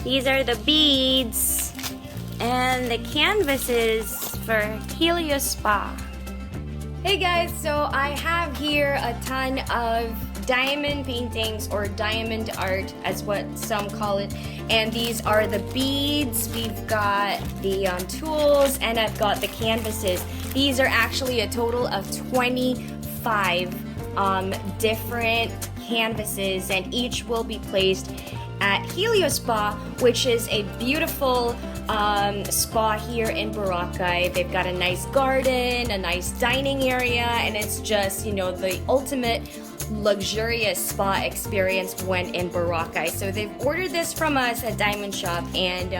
These are the beads and the canvases for Helios Spa. Hey guys, so I have here a ton of diamond paintings or diamond art as what some call it, and these are the beads. We've got the tools, and I've got the canvases. These are actually a total of 25 different canvases, and each will be placed at Helios Spa, which is a beautiful spa here in Boracay. They've got a nice garden, a nice dining area, and it's just, you know, the ultimate luxurious spa experience when in Boracay. So they've ordered this from us at Diamond Shop, and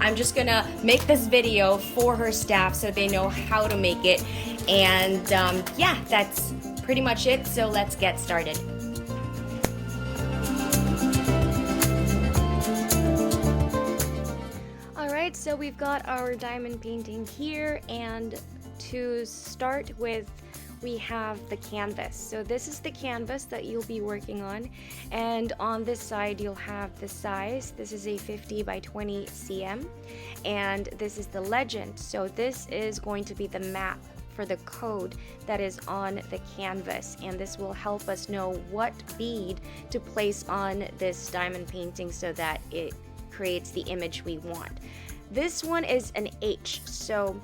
I'm just gonna make this video for her staff so they know how to make it. And yeah, that's pretty much it. So let's get started. Alright, so we've got our diamond painting here, and to start with, we have the canvas. So this is the canvas that you'll be working on, and on this side you'll have the size. This is a 50 by 20 cm, and this is the legend. So this is going to be the map for the code that is on the canvas, and this will help us know what bead to place on this diamond painting so that it creates the image we want. This one is an H, so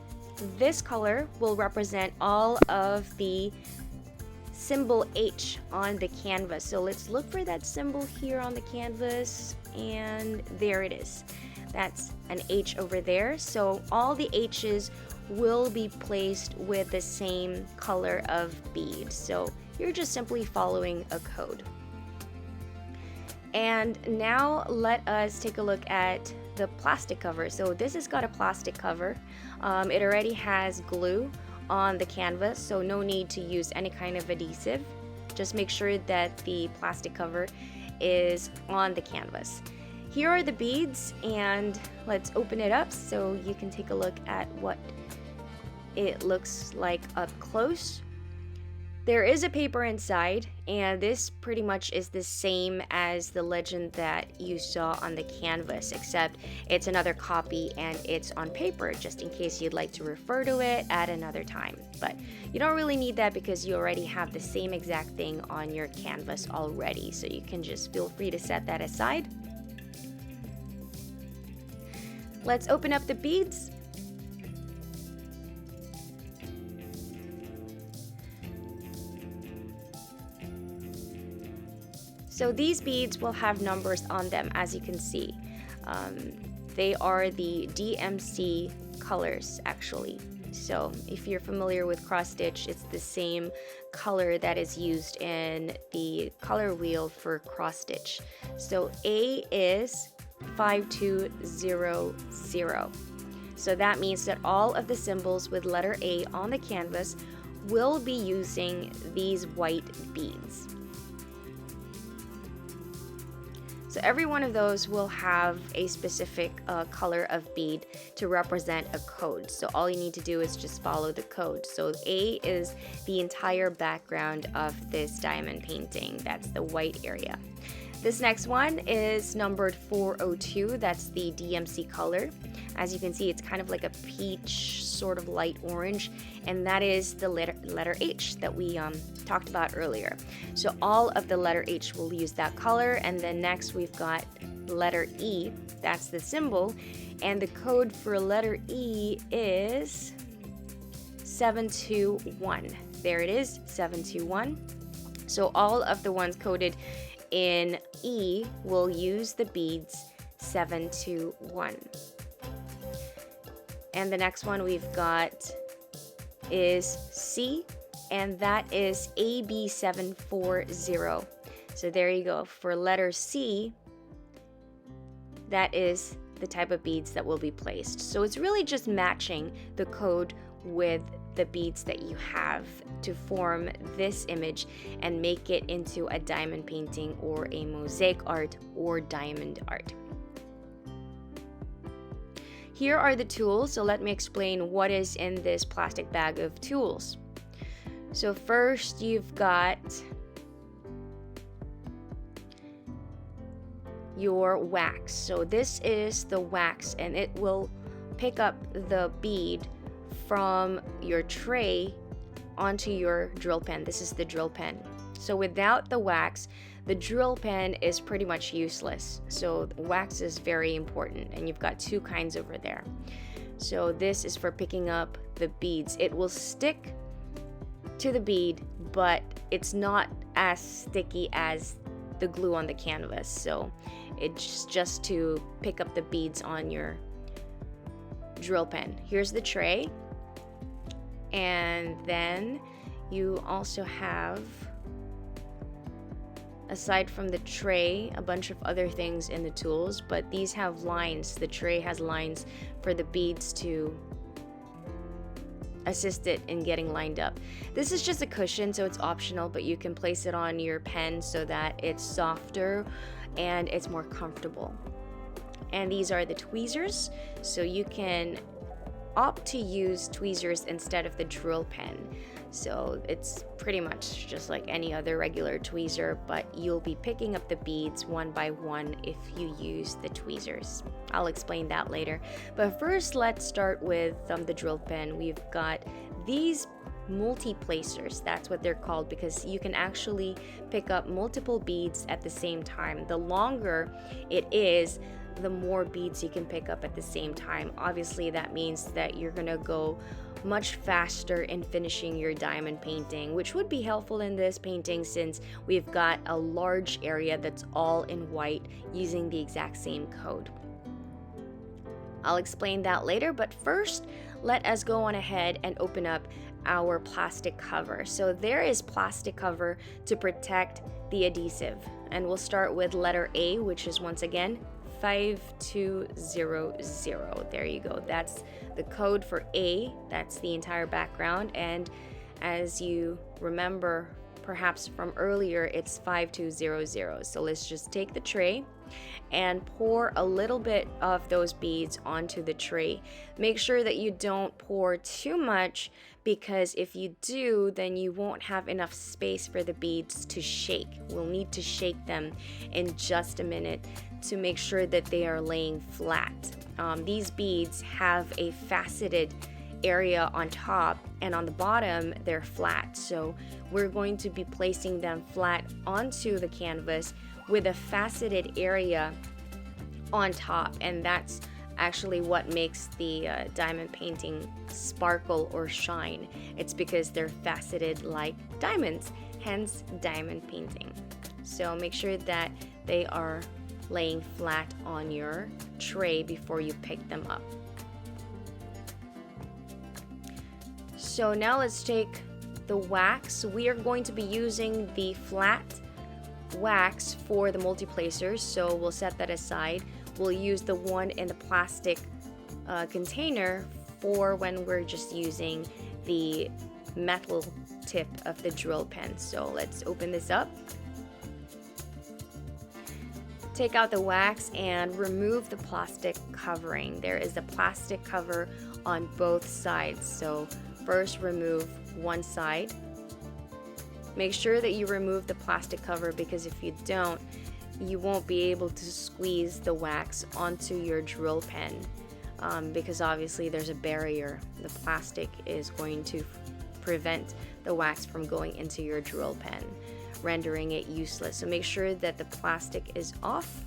this color will represent all of the symbol H on the canvas. So let's look for that symbol here on the canvas, and there it is. That's an H over there. So all the H's will be placed with the same color of bead. So you're just simply following a code. And now let us take a look at the plastic cover. So this has got a plastic cover. It already has glue on the canvas, so no need to use any kind of adhesive. Just make sure that the plastic cover is on the canvas. Here are the beads, and let's open it up so you can take a look at what it looks like up close. There is a paper inside, and this pretty much is the same as the legend that you saw on the canvas, except it's another copy and it's on paper, just in case you'd like to refer to it at another time. But you don't really need that because you already have the same exact thing on your canvas already, so you can just feel free to set that aside. Let's open up the beads. So these beads will have numbers on them, as you can see. They are the DMC colors, actually. So if you're familiar with cross stitch, it's the same color that is used in the color wheel for cross stitch. So A is 5200. So that means that all of the symbols with letter A on the canvas will be using these white beads. So every one of those will have a specific color of bead to represent a code. So all you need to do is just follow the code. So A is the entire background of this diamond painting. That's the white area. This next one is numbered 402. That's the DMC color. As you can see, it's kind of like a peach, sort of light orange, and that is the letter H that we talked about earlier. So all of the letter H will use that color, and then next we've got letter E. That's the symbol, and the code for letter E is 721. There it is, 721. So all of the ones coded in E will use the beads 721. And the next one we've got is C, and that is AB740. So there you go. For letter C, that is the type of beads that will be placed. So it's really just matching the code with the beads that you have to form this image and make it into a diamond painting or a mosaic art or diamond art. Here are the tools, so let me explain what is in this plastic bag of tools. So first you've got your wax. So this is the wax, and it will pick up the bead from your tray onto your drill pen. This is the drill pen. So without the wax, the drill pen is pretty much useless. So wax is very important, and you've got two kinds over there. So this is for picking up the beads. It will stick to the bead, but it's not as sticky as the glue on the canvas. So it's just to pick up the beads on your drill pen. Here's the tray, and then you also have, aside from the tray, a bunch of other things in the tools, but these have lines. The tray has lines for the beads to assist it in getting lined up. This is just a cushion, so it's optional, but you can place it on your pen so that it's softer and it's more comfortable. And these are the tweezers, so you can opt to use tweezers instead of the drill pen. So it's pretty much just like any other regular tweezer, but you'll be picking up the beads one by one if you use the tweezers. I'll explain that later. But first, let's start with the drill pen. We've got these multi-placers. That's what they're called, because you can actually pick up multiple beads at the same time. The longer it is, the more beads you can pick up at the same time. Obviously, that means that you're gonna go much faster in finishing your diamond painting, which would be helpful in this painting since we've got a large area that's all in white using the exact same code. I'll explain that later, but first, let us go on ahead and open up our plastic cover. So there is plastic cover to protect the adhesive, and we'll start with letter A, which is once again 5200. There you go. That's the code for A. That's the entire background, and as you remember perhaps from earlier, it's 5200. So let's just take the tray and pour a little bit of those beads onto the tray. Make sure that you don't pour too much, because if you do, then you won't have enough space for the beads to shake. We'll need to shake them in just a minute to make sure that they are laying flat. These beads have a faceted area on top, and on the bottom they're flat. So we're going to be placing them flat onto the canvas with a faceted area on top, and that's actually what makes the diamond painting sparkle or shine. It's because they're faceted like diamonds, hence diamond painting. So make sure that they are laying flat on your tray before you pick them up. So now let's take the wax. We are going to be using the flat wax for the multi-placers, so we'll set that aside. We'll use the one in the plastic container for when we're just using the metal tip of the drill pen. So let's open this up. Take out the wax and remove the plastic covering. There is a plastic cover on both sides. So first remove one side. Make sure that you remove the plastic cover, because if you don't, you won't be able to squeeze the wax onto your drill pen, because obviously there's a barrier. The plastic is going to prevent the wax from going into your drill pen, rendering it useless. So make sure that the plastic is off.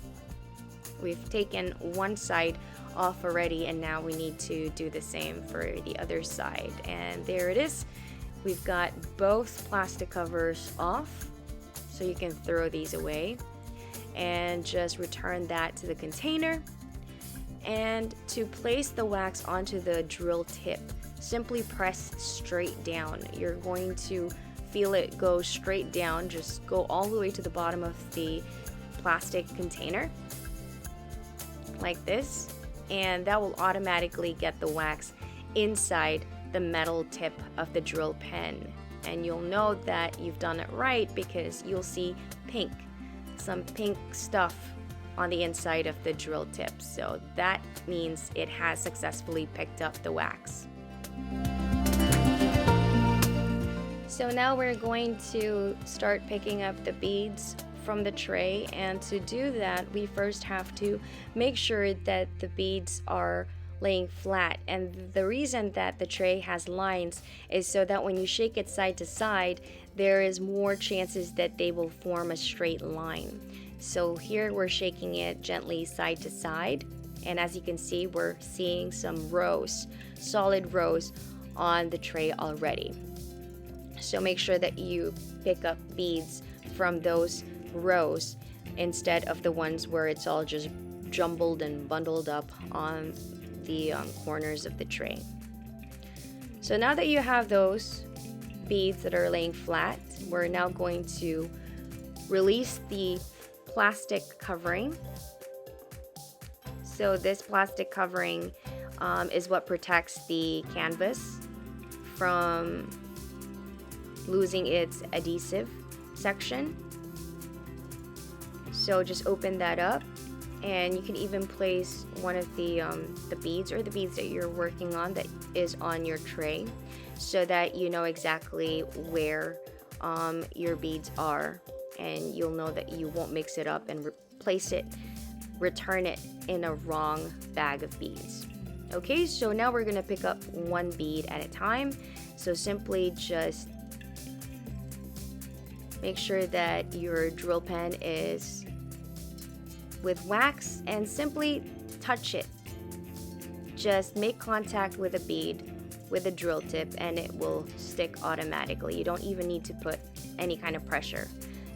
We've taken one side off already, and now we need to do the same for the other side. And there it is. We've got both plastic covers off, so you can throw these away and just return that to the container. And to place the wax onto the drill tip, simply press straight down. You're going to feel it go straight down. Just go all the way to the bottom of the plastic container like this, and that will automatically get the wax inside the metal tip of the drill pen. And you'll know that you've done it right because you'll see some pink stuff on the inside of the drill tip. So that means it has successfully picked up the wax. So now we're going to start picking up the beads from the tray, and to do that we first have to make sure that the beads are laying flat. And the reason that the tray has lines is so that when you shake it side to side, there is more chances that they will form a straight line. So here we're shaking it gently side to side, and as you can see, we're seeing some rows, solid rows on the tray already. So make sure that you pick up beads from those rows instead of the ones where it's all just jumbled and bundled up on the corners of the tray. So now that you have those beads that are laying flat, we're now going to release the plastic covering. So this plastic covering is what protects the canvas from losing its adhesive section. So just open that up, and you can even place one of the beads or the beads that you're working on that is on your tray, so that you know exactly where your beads are, and you'll know that you won't mix it up and return it in a wrong bag of beads. Okay, so now we're gonna pick up one bead at a time. So simply just make sure that your drill pen is with wax and simply touch it. Just make contact with a bead with a drill tip and it will stick automatically. You don't even need to put any kind of pressure.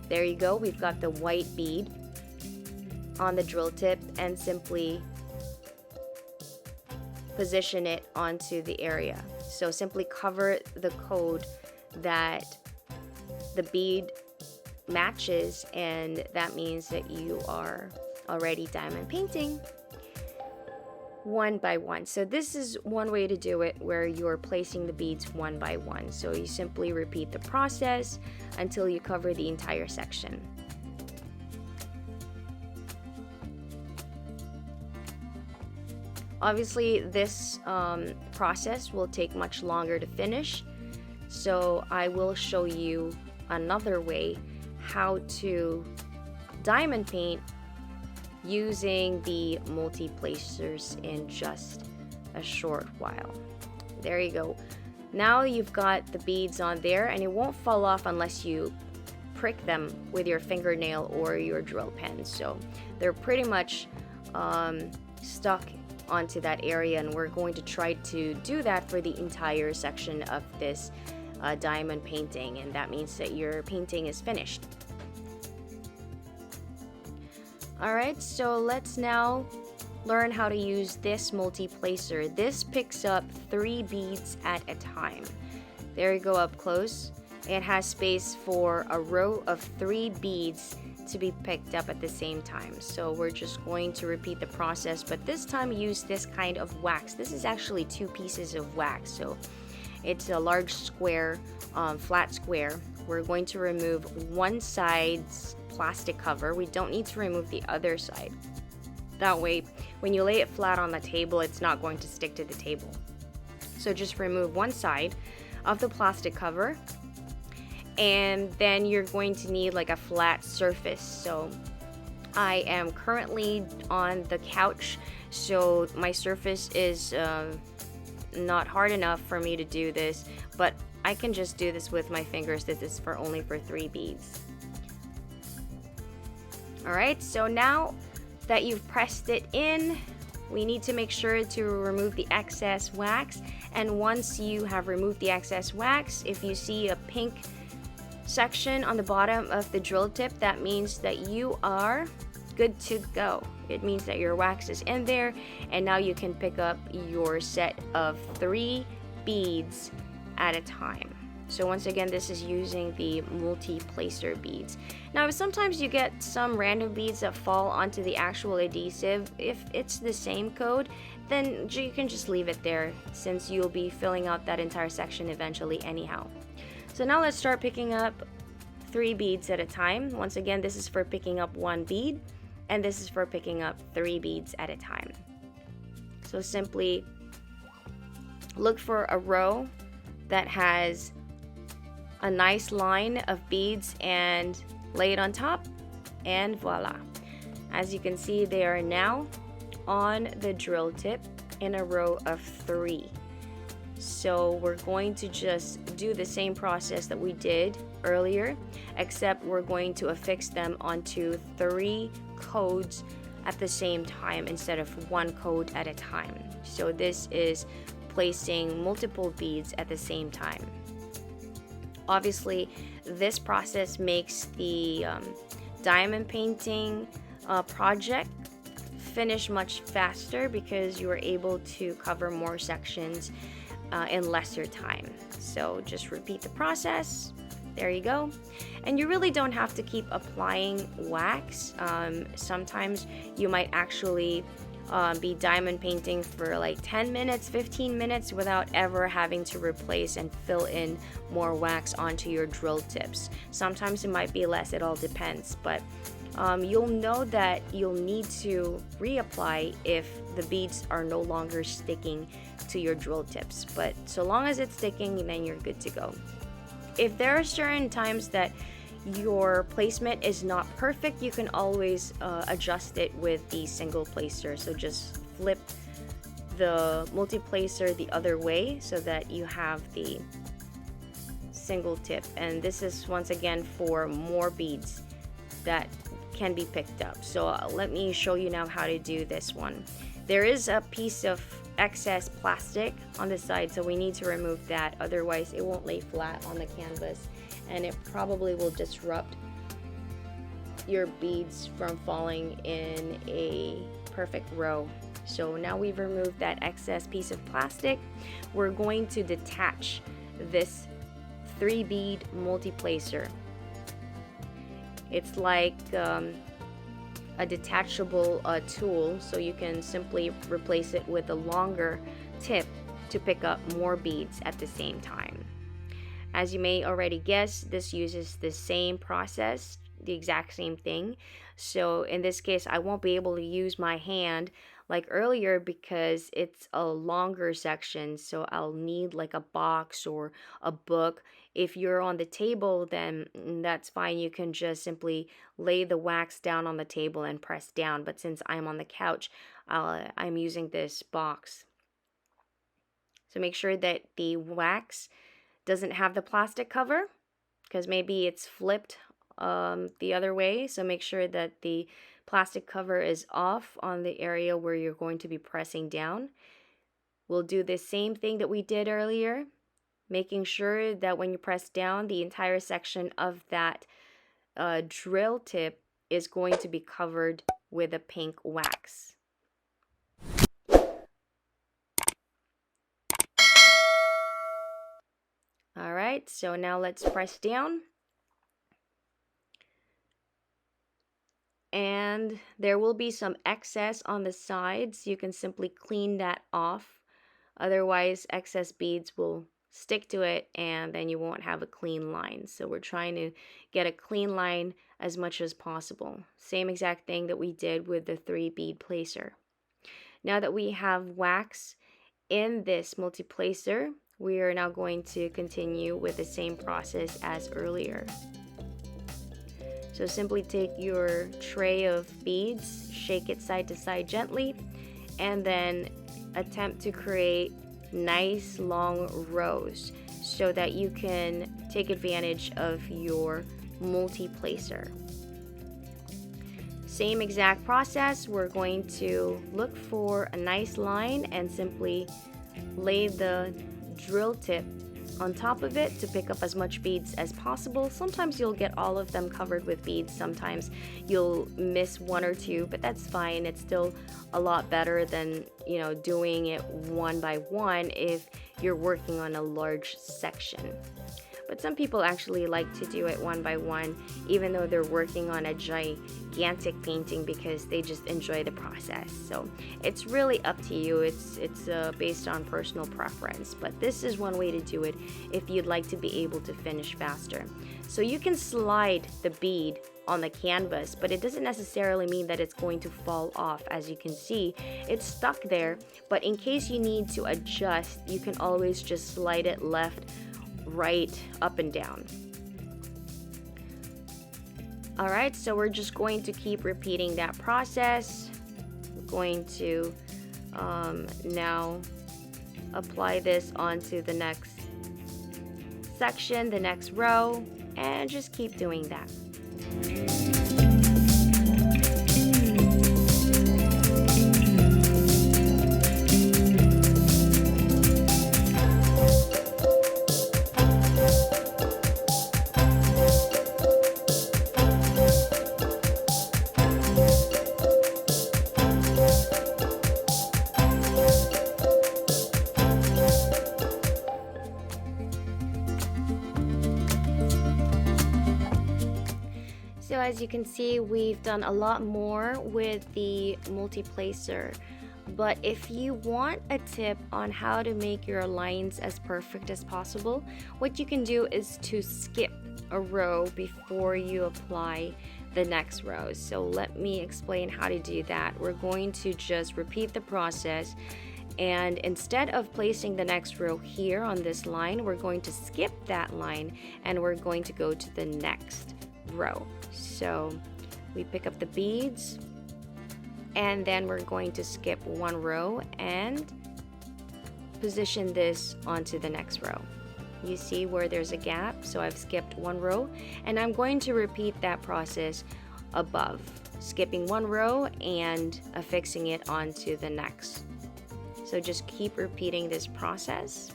There you go, we've got the white bead on the drill tip, and simply position it onto the area. So simply cover the code that the bead matches, and that means that you are already diamond painting one by one. So this is one way to do it, where you're placing the beads one by one. So you simply repeat the process until you cover the entire section. Obviously this process will take much longer to finish, so I will show you another way how to diamond paint using the multi-placers in just a short while. There you go. Now you've got the beads on there, and it won't fall off unless you prick them with your fingernail or your drill pen. So they're pretty much stuck onto that area, and we're going to try to do that for the entire section of this diamond painting, and that means that your painting is finished. Alright, so let's now learn how to use this multi-placer. This picks up 3 beads at a time. There you go, up close. It has space for a row of 3 beads to be picked up at the same time. So we're just going to repeat the process, but this time use this kind of wax. This is actually 2 pieces of wax, so it's a large square, flat square. We're going to remove one side's plastic cover. We don't need to remove the other side. That way, when you lay it flat on the table, it's not going to stick to the table. So just remove one side of the plastic cover, and then you're going to need like a flat surface. So I am currently on the couch, so my surface is not hard enough for me to do this, but I can just do this with my fingers. This is only for 3 beads. Alright, so now that you've pressed it in, we need to make sure to remove the excess wax. And once you have removed the excess wax, if you see a pink section on the bottom of the drill tip, that means that you are good to go. It means that your wax is in there, and now you can pick up your set of 3 beads at a time. So once again, this is using the multi-placer beads. Now sometimes you get some random beads that fall onto the actual adhesive. If it's the same code, then you can just leave it there, since you'll be filling out that entire section eventually anyhow. So now let's start picking up 3 beads at a time. Once again, this is for picking up 1 bead, and this is for picking up 3 beads at a time. So simply look for a row that has a nice line of beads and lay it on top, And voila. As you can see, they are now on the drill tip in a row of 3. So we're going to just do the same process that we did earlier, except we're going to affix them onto 3 codes at the same time instead of 1 code at a time. So this is placing multiple beads at the same time. Obviously, this process makes the diamond painting project finish much faster because you are able to cover more sections in lesser time. So just repeat the process. There you go. And you really don't have to keep applying wax. Sometimes you might actually be diamond painting for like 10 minutes, 15 minutes without ever having to replace and fill in more wax onto your drill tips. Sometimes it might be less, it all depends, but you'll know that you'll need to reapply if the beads are no longer sticking to your drill tips. But so long as it's sticking, then you're good to go. If there are certain times that your placement is not perfect, you can always adjust it with the single placer. So just flip the multi-placer the other way so that you have the single tip. And this is once again for more beads that can be picked up. So let me show you now how to do this one. There is a piece of excess plastic on the side, so we need to remove that, otherwise it won't lay flat on the canvas and it probably will disrupt your beads from falling in a perfect row. So now we've removed that excess piece of plastic, we're going to detach this 3-bead multi-placer. It's like a detachable tool, so you can simply replace it with a longer tip to pick up more beads at the same time. As you may already guess, this uses the same process, the exact same thing. So in this case, I won't be able to use my hand like earlier because it's a longer section, so I'll need like a box or a book. If you're on the table, then that's fine. You can just simply lay the wax down on the table and press down. But since I'm on the couch, I'm using this box. So make sure that the wax doesn't have the plastic cover, because maybe it's flipped the other way. So make sure that the plastic cover is off on the area where you're going to be pressing down. We'll do the same thing that we did earlier, making sure that when you press down, the entire section of that drill tip is going to be covered with a pink wax. Alright, so now let's press down. And there will be some excess on the sides. You can simply clean that off. Otherwise, excess beads will stick to it and then you won't have a clean line. So we're trying to get a clean line as much as possible. Same exact thing that we did with the 3-bead placer. Now that we have wax in this multi-placer, we are now going to continue with the same process as earlier. So simply take your tray of beads, shake it side to side gently, and then attempt to create nice long rows so that you can take advantage of your multi-placer. Same exact process, we're going to look for a nice line and simply lay the drill tip on top of it to pick up as much beads as possible. Sometimes you'll get all of them covered with beads, sometimes you'll miss 1 or 2, but that's fine. It's still a lot better than, you know, doing it one by one if you're working on a large section. But some people actually like to do it one by one, even though they're working on a gigantic painting, because they just enjoy the process. So it's really up to you. It's based on personal preference. But this is one way to do it if you'd like to be able to finish faster. So you can slide the bead on the canvas, but it doesn't necessarily mean that it's going to fall off. As you can see, it's stuck there. But in case you need to adjust, you can always just slide it left, right, up and down. Alright, so we're just going to keep repeating that process. We're going to now apply this onto the next section, the next row, and just keep doing that. So as you can see, we've done a lot more with the multi-placer. But if you want a tip on how to make your lines as perfect as possible, what you can do is to skip a row before you apply the next row. So let me explain how to do that. We're going to just repeat the process, and instead of placing the next row here on this line, we're going to skip that line and we're going to go to the next row. So we pick up the beads, and then we're going to skip one row and position this onto the next row. You see where there's a gap, so I've skipped one row, and I'm going to repeat that process above, skipping one row and affixing it onto the next. So just keep repeating this process.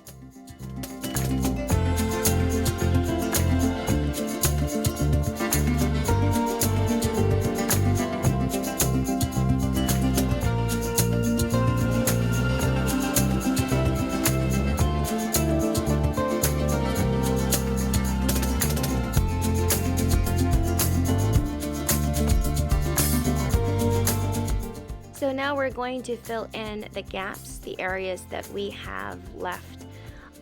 So now we're going to fill in the gaps, the areas that we have left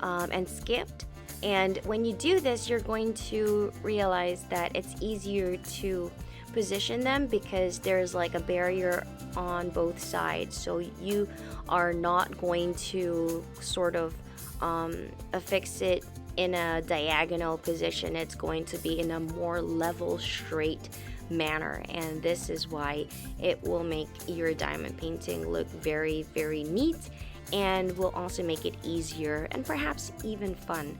and skipped. And when you do this, you're going to realize that it's easier to position them because there's like a barrier on both sides. So you are not going to sort of affix it in a diagonal position. It's going to be in a more level, straight manner, and this is why it will make your diamond painting look very, very neat, and will also make it easier and perhaps even fun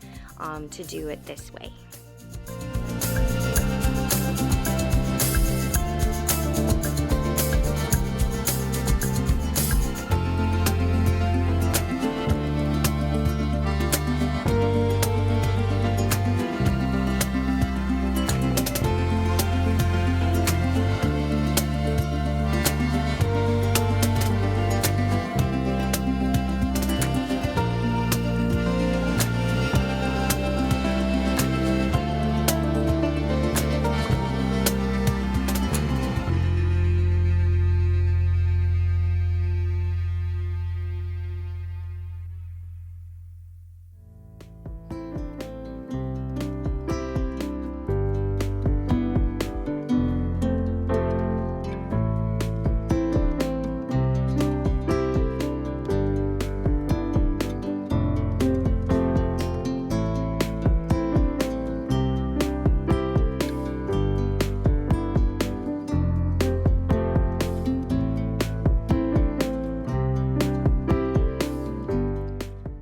to do it this way.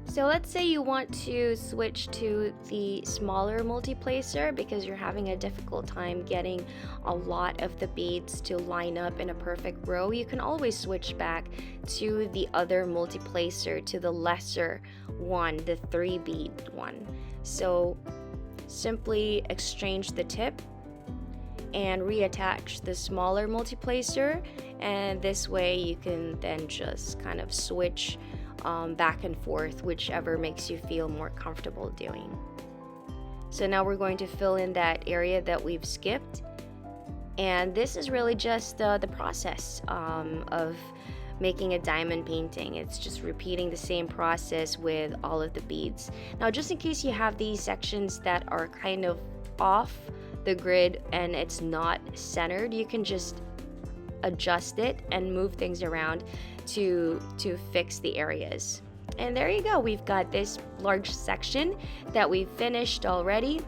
So let's say you want to switch to the smaller multi-placer because you're having a difficult time getting a lot of the beads to line up in a perfect row. You can always switch back to the other multi-placer, to the lesser one, the 3-bead one. So simply exchange the tip and reattach the smaller multi-placer, and this way you can then just kind of switch back and forth, whichever makes you feel more comfortable doing. So now we're going to fill in that area that we've skipped, and this is really just the process of making a diamond painting. It's just repeating the same process with all of the beads. Now, just in case you have these sections that are kind of off the grid and it's not centered, you can just adjust it and move things around to fix the areas. And there you go, we've got this large section that we've finished already.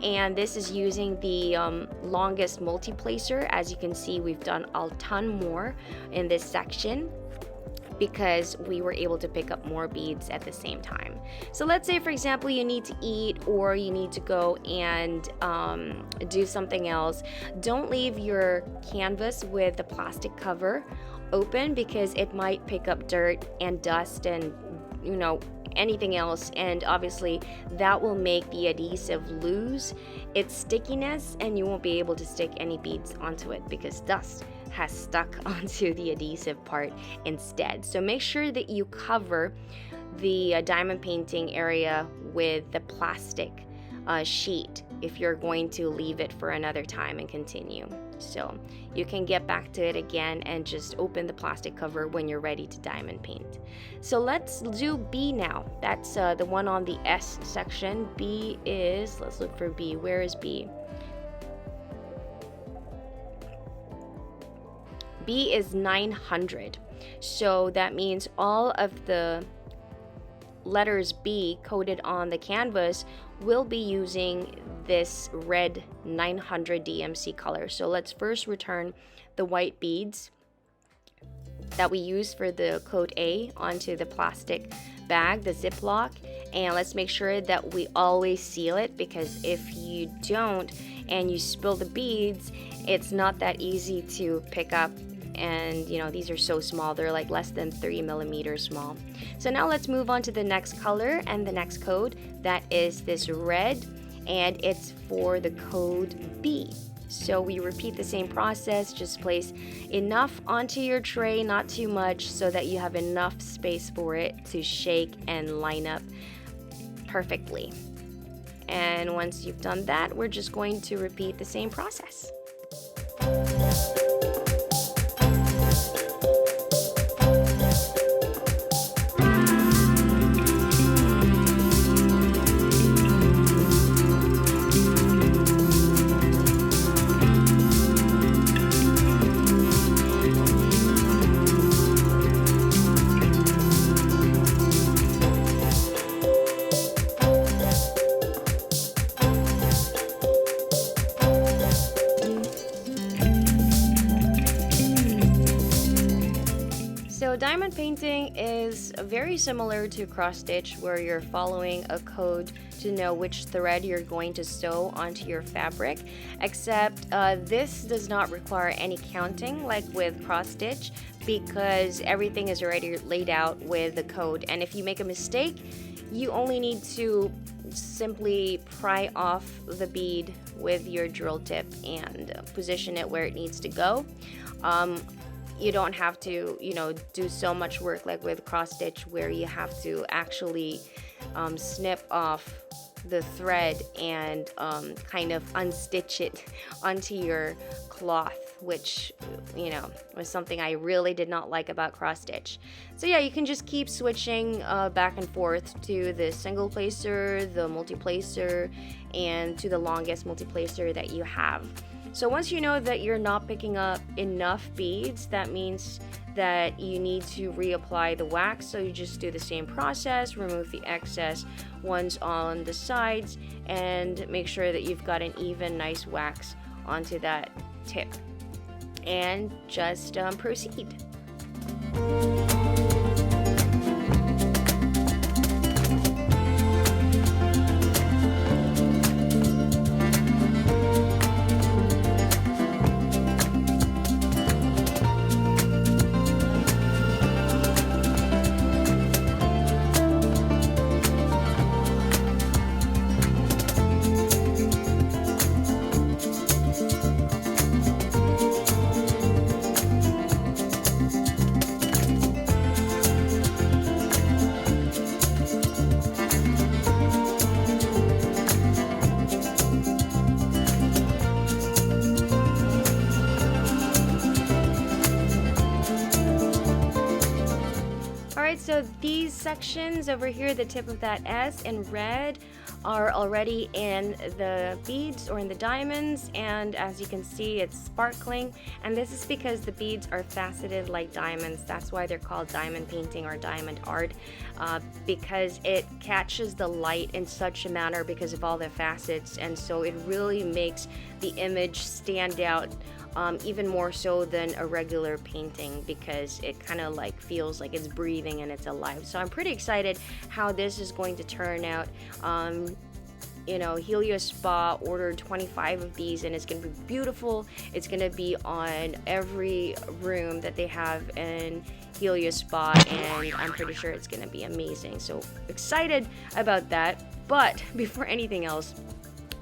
And this is using the longest multi-placer. As you can see, we've done a ton more in this section because we were able to pick up more beads at the same time. So let's say, for example, you need to eat or you need to go and do something else. Don't leave your canvas with the plastic cover open because it might pick up dirt and dust and, you know, anything else, and obviously that will make the adhesive lose its stickiness and you won't be able to stick any beads onto it because dust has stuck onto the adhesive part instead. So make sure that you cover the diamond painting area with the plastic sheet if you're going to leave it for another time and continue. So you can get back to it again and just open the plastic cover when you're ready to diamond paint. So let's do B now. That's the one on the S section. B is, let's look for B. Where is B? B is 900. So that means all of the letters B coded on the canvas will be using this red 900 DMC color. So let's first return the white beads that we used for the code A onto the plastic bag, the Ziploc, and let's make sure that we always seal it, because if you don't and you spill the beads, it's not that easy to pick up. And you know, these are so small, they're like less than 3 millimeters small. So now let's move on to the next color and the next code. That is this red, and it's for the code B. So we repeat the same process, just place enough onto your tray, not too much, so that you have enough space for it to shake and line up perfectly. And once you've done that, we're just going to repeat the same process. So diamond painting is very similar to cross stitch, where you're following a code to know which thread you're going to sew onto your fabric, except this does not require any counting like with cross stitch, because everything is already laid out with the code. And if you make a mistake, you only need to simply pry off the bead with your drill tip and position it where it needs to go. You don't have to, you know, do so much work like with cross stitch, where you have to actually snip off the thread and kind of unstitch it onto your cloth, which, you know, was something I really did not like about cross stitch. So yeah, you can just keep switching back and forth to the single placer, the multi-placer, and to the longest multi-placer that you have. So once you know that you're not picking up enough beads, that means that you need to reapply the wax. So you just do the same process, remove the excess ones on the sides, and make sure that you've got an even nice wax onto that tip. And just proceed. So these sections over here, the tip of that S in red, are already in the beads or in the diamonds, and as you can see, it's sparkling, and this is because the beads are faceted like diamonds. That's why they're called diamond painting or diamond art, because it catches the light in such a manner because of all the facets, and so it really makes the image stand out even more so than a regular painting, because it kind of like feels like it's breathing and it's alive. So I'm pretty excited how this is going to turn out. You know, Helios Spa ordered 25 of these, and it's going to be beautiful. It's going to be on every room that they have in Helios Spa, and I'm pretty sure it's going to be amazing. So excited about that. But before anything else,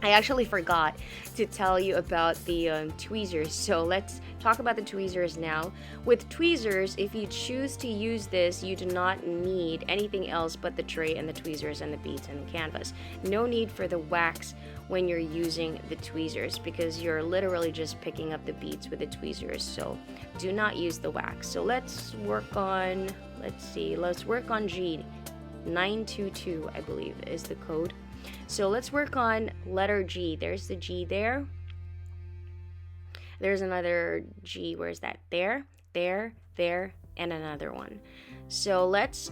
I actually forgot to tell you about the tweezers, so let's talk about the tweezers now. With tweezers, if you choose to use this, you do not need anything else but the tray and the tweezers and the beads and the canvas. No need for the wax when you're using the tweezers, because you're literally just picking up the beads with the tweezers, so do not use the wax. So let's work on, let's work on G. 922, I believe, is the code. So let's work on letter G. There's the G there. There's another G. Where's that? There, and another one. So let's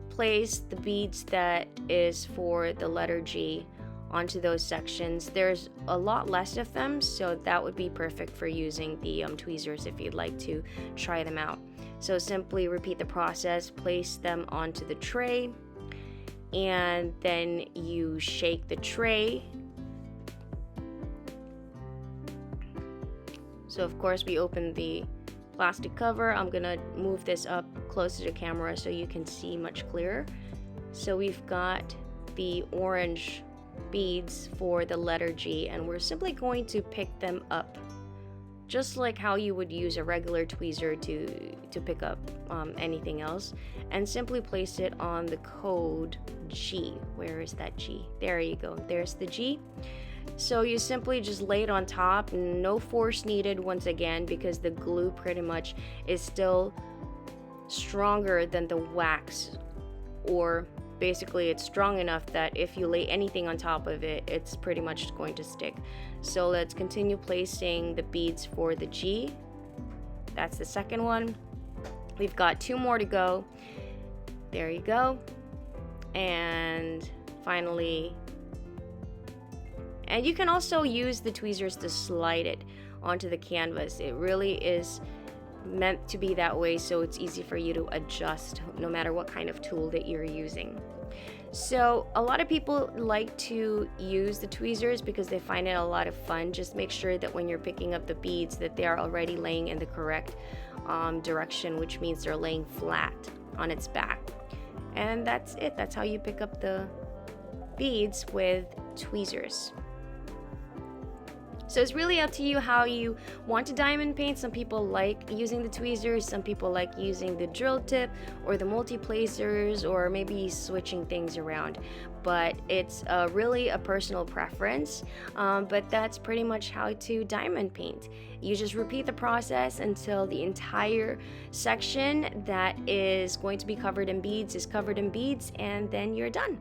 place the beads that is for the letter G onto those sections. There's a lot less of them, so that would be perfect for using the tweezers if you'd like to try them out. So simply repeat the process, place them onto the tray, and then you shake the tray. So of course we open the plastic cover. I'm gonna move this up closer to camera so you can see much clearer. So we've got the orange beads for the letter G, and we're simply going to pick them up just like how you would use a regular tweezer to pick up anything else, and simply place it on the code G. Where is that G? There you go. There's the G. So you simply just lay it on top. No force needed once again, because the glue pretty much is still stronger than the wax, or basically it's strong enough that if you lay anything on top of it, it's pretty much going to stick. So let's continue placing the beads for the G. That's the second one. We've got 2 more to go. There you go. And finally, and you can also use the tweezers to slide it onto the canvas. It really is meant to be that way, so it's easy for you to adjust no matter what kind of tool that you're using. So a lot of people like to use the tweezers because they find it a lot of fun. Just make sure that when you're picking up the beads that they are already laying in the correct direction, which means they're laying flat on its back. And that's it. That's how you pick up the beads with tweezers. So it's really up to you how you want to diamond paint. Some people like using the tweezers, some people like using the drill tip or the multi-placers, or maybe switching things around. But it's really a personal preference, but that's pretty much how to diamond paint. You just repeat the process until the entire section that is going to be covered in beads is covered in beads, and then you're done.